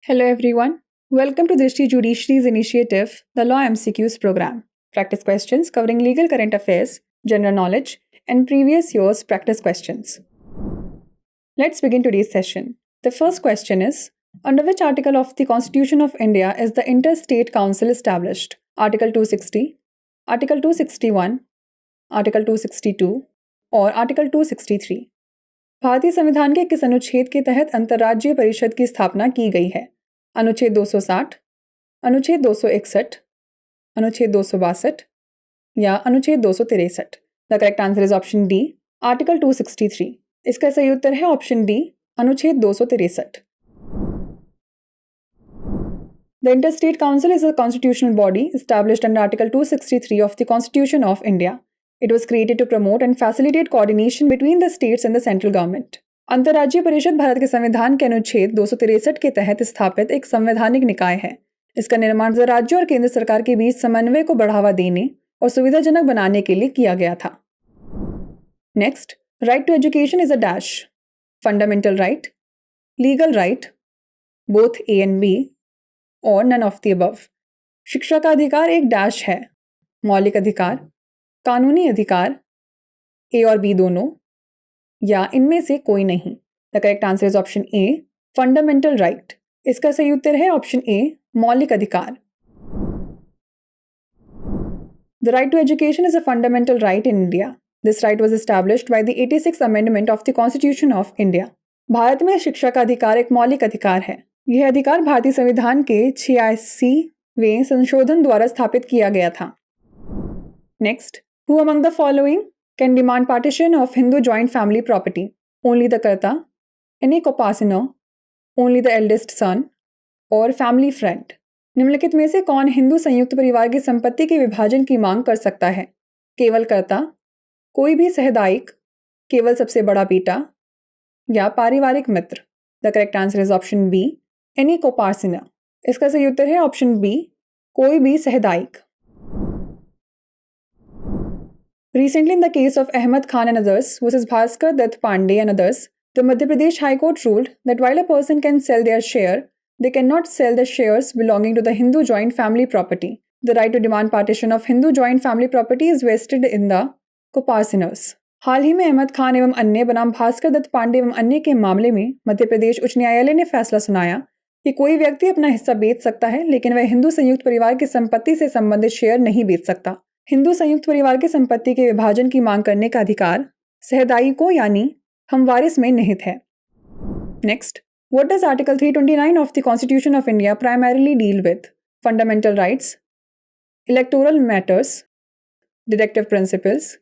Hello everyone. Welcome to Drishti Judiciary's initiative, the Law MCQs program. Practice questions covering legal current affairs, general knowledge, and previous year's practice questions. Let's begin today's session. The first question is, under which article of the Constitution of India is the Interstate Council established? Article 260, Article 261, Article 262 और Article 263? भारतीय संविधान के किस अनुच्छेद के तहत अंतर्राज्यीय परिषद की स्थापना की गई है? अनुच्छेद 260, अनुच्छेद 261, अनुच्छेद 262 या अनुच्छेद 263? The correct answer is option D, article 263. इसका सही उत्तर है ऑप्शन डी, अनुच्छेद 263. The Interstate Council is a constitutional body established under Article 263 of the Constitution of India. It was created to promote and facilitate coordination between the states and the central government. अंतर्राज्यीय परिषद भारत के संविधान के अनुच्छेद 263 के तहत स्थापित एक संवैधानिक निकाय है. इसका निर्माण राज्यों और केंद्र सरकार के बीच समन्वय को बढ़ावा देने और सुविधाजनक बनाने के लिए किया गया था. Next, right to education is a dash. Fundamental right, legal right, both A and B और नन ऑफ द अबव. शिक्षा का अधिकार एक डैश है. मौलिक अधिकार, कानूनी अधिकार, ए और बी दोनों, या इनमें से कोई नहीं. The correct answer is option A, fundamental right. इसका सही उत्तर है ऑप्शन ए, मौलिक अधिकार. The right to education is a fundamental right in India. This right was established by the 86th amendment of the constitution of India. Bharat में शिक्षा का अधिकार एक मौलिक अधिकार है. यह अधिकार भारतीय संविधान के 86वें संशोधन द्वारा स्थापित किया गया था. Next, who among the following can demand partition of Hindu joint family property? Only the Karta, any co-partner, only the eldest son, और family friend. निम्नलिखित में से कौन हिंदू संयुक्त परिवार की संपत्ति के विभाजन की मांग कर सकता है? केवल कर्ता, कोई भी सहदायिक, केवल सबसे बड़ा बेटा, या पारिवारिक मित्र? The correct answer is option B, any co-partner. इसका सही उत्तर है ऑप्शन बी, कोई भी सहदायिक. Recently, in the case of Ahmad Khan and others versus Bhaskar Dutt Pandey and others, the Madhya Pradesh High Court ruled that while a person can sell their share, they cannot sell the shares belonging to the Hindu joint family property. The right to demand partition of Hindu joint family property is vested in the co-partners. हाल ही में अहमद खान एवं अन्य बनाम भास्कर दत्त पांडे एवं अन्य के मामले में मध्य प्रदेश उच्च न्यायालय ने फैसला सुनाया कि कोई व्यक्ति अपना हिस्सा बेच सकता है, लेकिन वह हिंदू संयुक्त परिवार की संपत्ति से संबंधित शेयर नहीं बेच सकता. हिंदू संयुक्त परिवार की संपत्ति के विभाजन की मांग करने का अधिकार सहदायिकों यानी हमवारिस में निहित है. Next, what does article 329 of the constitution of India primarily deal with? Fundamental rights, electoral matters, deductive principles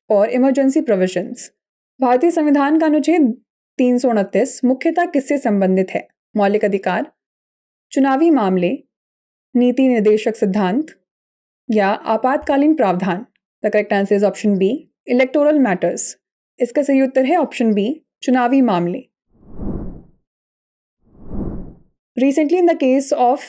और इमरजेंसी प्रोविजंस. भारतीय संविधान का अनुच्छेद 329 मुख्यतः किससे संबंधित है? मौलिक अधिकार, चुनावी मामले, नीति निर्देशक सिद्धांत या आपातकालीन प्रावधान? The correct answer is option B, electoral matters. इसका सही उत्तर है ऑप्शन बी, चुनावी मामले. Recently, in the case of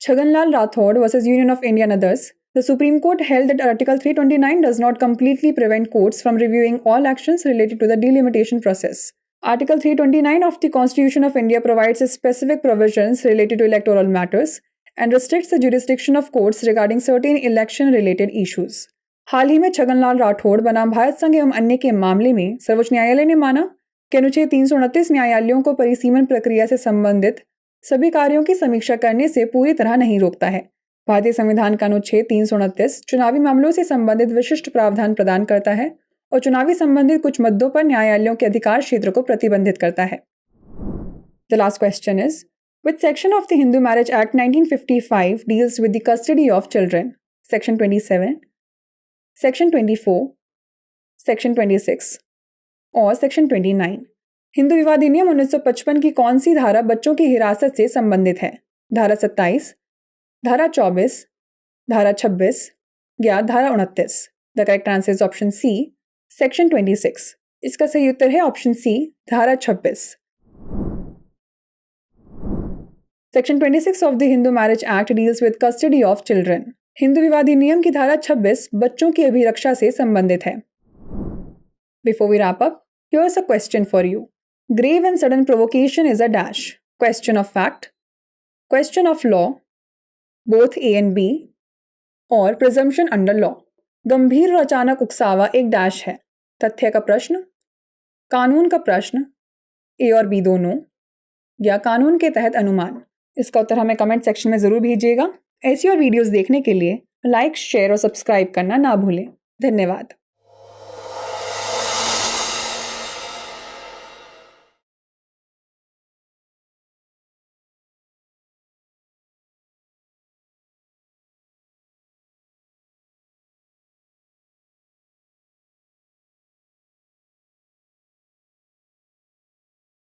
Chhaganlal Rathod versus Union of India and others, the Supreme Court held that Article 329 does not completely prevent courts from reviewing all actions related to the delimitation process. Article 329 of the Constitution of India provides specific provisions related to electoral matters and restricts the jurisdiction of courts regarding certain election-related issues. हाल ही में छगनलाल राठौड़ बनाम भारत संघ एवं अन्य के मामले में सर्वोच्च न्यायालय ने माना कि अनुच्छेद 329 न्यायालयों को परिसीमन प्रक्रिया से संबंधित सभी कार्यों की समीक्षा करने से पूरी तरह नहीं रोकता है. भारतीय संविधान का अनुच्छेद 329 चुनावी मामलों से संबंधित विशिष्ट प्रावधान प्रदान करता है और चुनावी संबंधित कुछ मुद्दों पर न्यायालयों के अधिकार क्षेत्र को प्रतिबंधित करता है. The last question is, which section of the Hindu Marriage Act 1955 deals with the custody of children? Section 27, Section 24, Section 26 और Section 29? हिंदू विवाह अधिनियम 1955 की कौन सी धारा बच्चों की हिरासत से संबंधित है? धारा 27, धारा 24, धारा 26 या धारा 29? The correct answer is option C, Section 26. इसका सही उत्तर है ऑप्शन सी, धारा 26. Section 26 of the Hindu Marriage Act deals with custody of children. Hindu विवाह अधिनियम की धारा 26 बच्चों की अभिरक्षा से संबंधित है. Before we wrap up, here's a question for you. Grave and sudden provocation is a dash. Question of fact, question of law, both A and B, और प्रिजम्पशन अंडर लॉ। गंभीर और अचानक उकसावा एक डैश है। तथ्य का प्रश्न, कानून का प्रश्न, ए और बी दोनों, या कानून के तहत अनुमान। इसका उत्तर हमें कमेंट सेक्शन में ज़रूर भेजिएगा। ऐसी और वीडियोस देखने के लिए लाइक, शेयर और सब्सक्राइब करना ना भूलें। धन्यवाद।